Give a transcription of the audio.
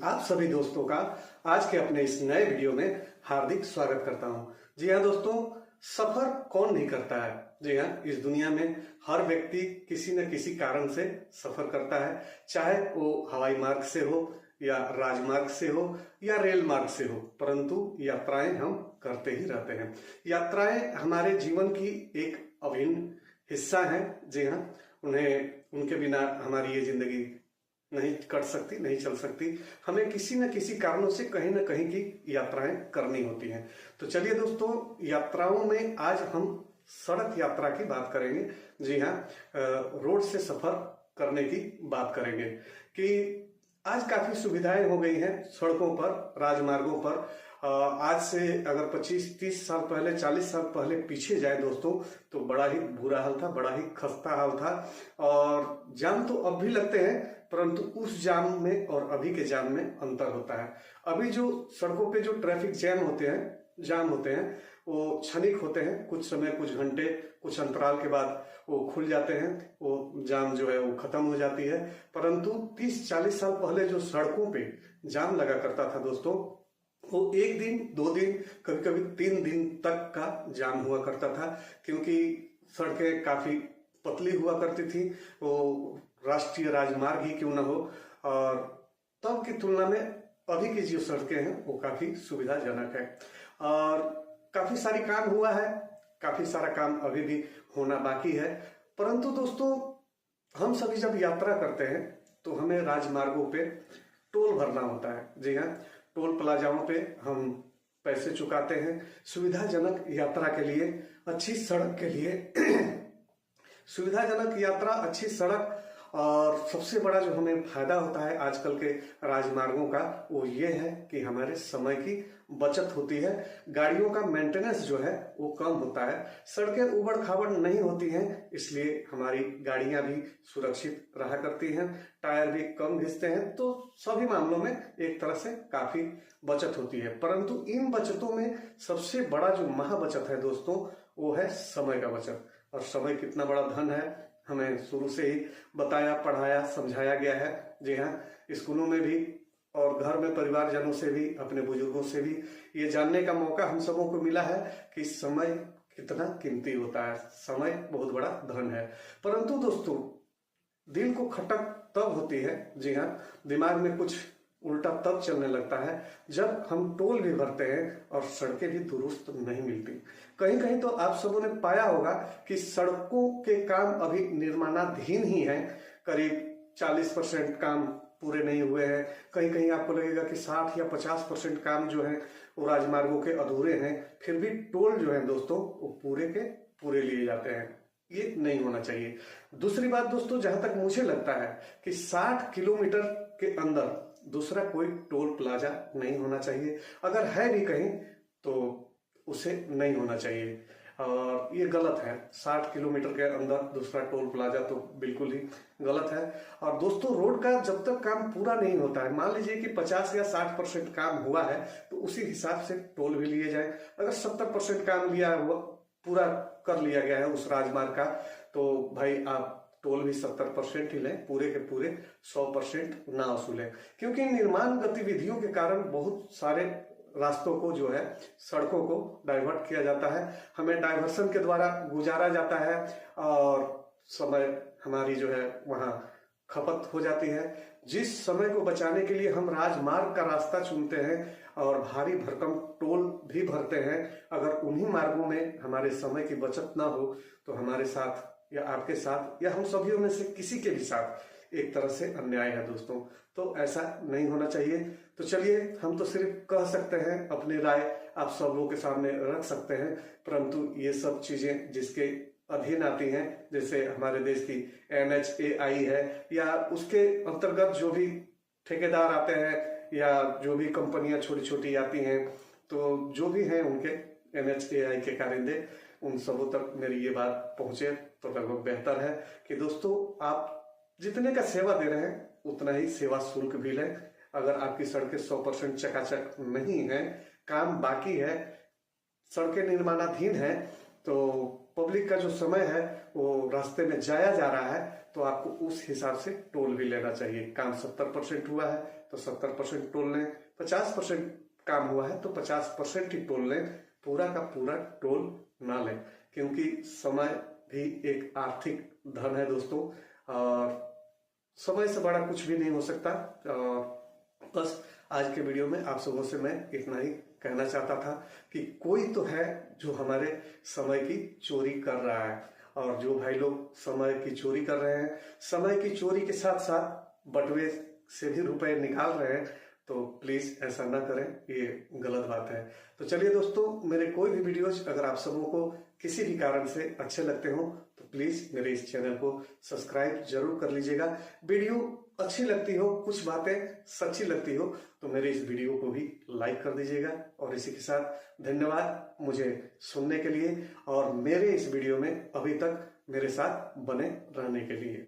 आप सभी दोस्तों का आज के अपने इस नए वीडियो में हार्दिक स्वागत करता हूं। जी हाँ दोस्तों, सफर कौन नहीं करता है। जी हाँ, इस दुनिया में हर व्यक्ति किसी न किसी कारण से सफर करता है, चाहे वो हवाई मार्ग से हो या राजमार्ग से हो या रेल मार्ग से हो, परंतु यात्राएं हम करते ही रहते हैं। यात्राएं हमारे जीवन की एक अभिन्न हिस्सा है। जी हाँ, उनके बिना हमारी ये जिंदगी नहीं कट सकती, नहीं चल सकती। हमें किसी न किसी कारणों से कहीं न कहीं की यात्राएं करनी होती हैं। तो चलिए दोस्तों, यात्राओं में आज हम सड़क यात्रा की बात करेंगे। जी हाँ, रोड से सफर करने की बात करेंगे कि आज काफी सुविधाएं हो गई हैं सड़कों पर, राजमार्गों पर। आज से अगर 25-30 साल पहले, 40 साल पहले पीछे जाए दोस्तों, तो बड़ा ही बुरा हाल था, बड़ा ही खस्ता हाल था। और जाम तो अब भी लगते हैं, परंतु उस जाम में और अभी के जाम में अंतर होता है। अभी जो सड़कों पे जो ट्रैफिक जाम होते हैं वो क्षणिक होते हैं, कुछ समय, कुछ घंटे, कुछ अंतराल के बाद वो खुल जाते हैं, वो जाम जो है वो खत्म हो जाती है। परंतु 30-40 साल पहले जो सड़कों पे जाम लगा करता था दोस्तों, वो 1 दिन, 2 दिन, कभी कभी 3 दिन तक का जाम हुआ करता था, क्योंकि सड़कें काफी पतली हुआ करती थी। वो राष्ट्रीय राजमार्ग ही क्यों ना हो, और तब की तुलना में अभी की जो सड़कें हैं वो काफी सुविधाजनक है। और काफी सारी काम हुआ है, काफी सारा काम अभी भी होना बाकी है। परंतु दोस्तों, हम सभी जब यात्रा करते हैं तो हमें राजमार्गों पे टोल भरना होता है। जी हाँ, टोल प्लाजाओं पे हम पैसे चुकाते हैं सुविधाजनक यात्रा के लिए, अच्छी सड़क के लिए। सुविधाजनक यात्रा, अच्छी सड़क, और सबसे बड़ा जो हमें फायदा होता है आजकल के राजमार्गों का, वो ये है कि हमारे समय की बचत होती है। गाड़ियों का मेंटेनेंस जो है वो कम होता है, सड़कें उबड़ खाबड़ नहीं होती हैं, इसलिए हमारी गाड़ियां भी सुरक्षित रहा करती हैं, टायर भी कम घिसते हैं। तो सभी मामलों में एक तरह से काफी बचत होती है। परंतु इन बचतों में सबसे बड़ा जो महा बचत है दोस्तों, वो है समय का बचत। और समय कितना बड़ा धन है, हमें शुरू से ही बताया, पढ़ाया, समझाया गया है। जी हाँ, स्कूलों में भी और घर में परिवारजनों से भी, अपने बुजुर्गों से भी ये जानने का मौका हम सबों को मिला है कि समय कितना कीमती होता है, समय बहुत बड़ा धन है। परंतु दोस्तों, दिल को खटक तब होती है, जी हाँ, दिमाग में कुछ उल्टा तब चलने लगता है जब हम टोल भी भरते हैं और सड़कें भी दुरुस्त नहीं मिलती। कहीं कहीं तो आप सबों ने पाया होगा कि सड़कों के काम अभी निर्माणाधीन ही हैं, करीब 40% काम पूरे नहीं हुए हैं। कहीं कहीं आपको लगेगा कि 60 या 50% काम जो है वो राजमार्गों के अधूरे हैं। फिर भी टोल जो है दोस्तों वो पूरे के पूरे लिए जाते हैं। ये नहीं होना चाहिए। दूसरी बात दोस्तों, जहां तक मुझे लगता है कि 60 किलोमीटर के अंदर दूसरा कोई टोल प्लाजा नहीं होना चाहिए। अगर है भी कहीं तो उसे नहीं होना चाहिए, और ये गलत है। 60 किलोमीटर के अंदर दूसरा टोल प्लाजा तो बिल्कुल ही गलत है। और दोस्तों, रोड का जब तक काम पूरा नहीं होता है, मान लीजिए कि 50 या 60% काम हुआ है, तो उसी हिसाब से टोल भी लिए जाए। अगर 70% काम लिया हुआ पूरा कर लिया गया है उस राजमार्ग का, तो भाई आप टोल भी 70% ही लें, पूरे के पूरे 100% ना वसूलें। क्योंकि निर्माण गतिविधियों के कारण बहुत सारे रास्तों को जो है, सड़कों को डाइवर्ट किया जाता है, हमें डाइवर्सन के द्वारा गुजारा जाता है, और समय हमारी जो है वहां खपत हो जाती है। जिस समय को बचाने के लिए हम राजमार्ग का रास्ता चुनते हैं और भारी भरकम टोल भी भरते हैं, अगर उन्हीं मार्गों में हमारे समय की बचत ना हो तो हमारे साथ या आपके साथ या हम सभी में से किसी के भी साथ एक तरह से अन्याय है दोस्तों। तो ऐसा नहीं होना चाहिए। तो चलिए, हम तो सिर्फ कह सकते हैं, अपनी राय आप सब लोगों के सामने रख सकते हैं, परंतु ये सब चीजें जिसके अधीन आती हैं, जैसे हमारे देश की NHAI है, या उसके अंतर्गत जो भी ठेकेदार आते हैं या जो भी कंपनियां छोटी छोटी आती हैं, तो जो भी हैं उनके NHAI के कारिंदे, उन सबों तक मेरी ये बात पहुंचे तो लगभग बेहतर है कि दोस्तों, आप जितने का सेवा दे रहे हैं उतना ही सेवा शुल्क भी लें। अगर आपकी सड़कें 100% चकाचक नहीं है, काम बाकी है, सड़कें निर्माणाधीन है, तो पब्लिक का जो समय है वो रास्ते में जाया जा रहा है, तो आपको उस हिसाब से टोल भी लेना चाहिए। काम 70% हुआ है, तो 70% टोल लें, 50% काम हुआ है तो 50% ही टोल लें, पूरा का पूरा टोल ना लें, क्योंकि समय भी एक आर्थिक धन है दोस्तों, और समय से बड़ा कुछ भी नहीं हो सकता। और बस आज के वीडियो में आप सबों से मैं इतना ही कहना चाहता था कि कोई तो है जो हमारे समय की चोरी कर रहा है, और जो भाई लोग समय की चोरी कर रहे हैं, समय की चोरी के साथ साथ बटुए से भी रुपए निकाल रहे हैं, तो प्लीज ऐसा ना करें, ये गलत बात है। तो चलिए दोस्तों, मेरे कोई भी वीडियोज अगर आप सबों को किसी भी कारण से अच्छे लगते हो तो प्लीज मेरे इस चैनल को सब्सक्राइब जरूर कर लीजिएगा। वीडियो अच्छी लगती हो, कुछ बातें सच्ची लगती हो तो मेरे इस वीडियो को भी लाइक कर दीजिएगा। और इसी के साथ धन्यवाद मुझे सुनने के लिए और मेरे इस वीडियो में अभी तक मेरे साथ बने रहने के लिए।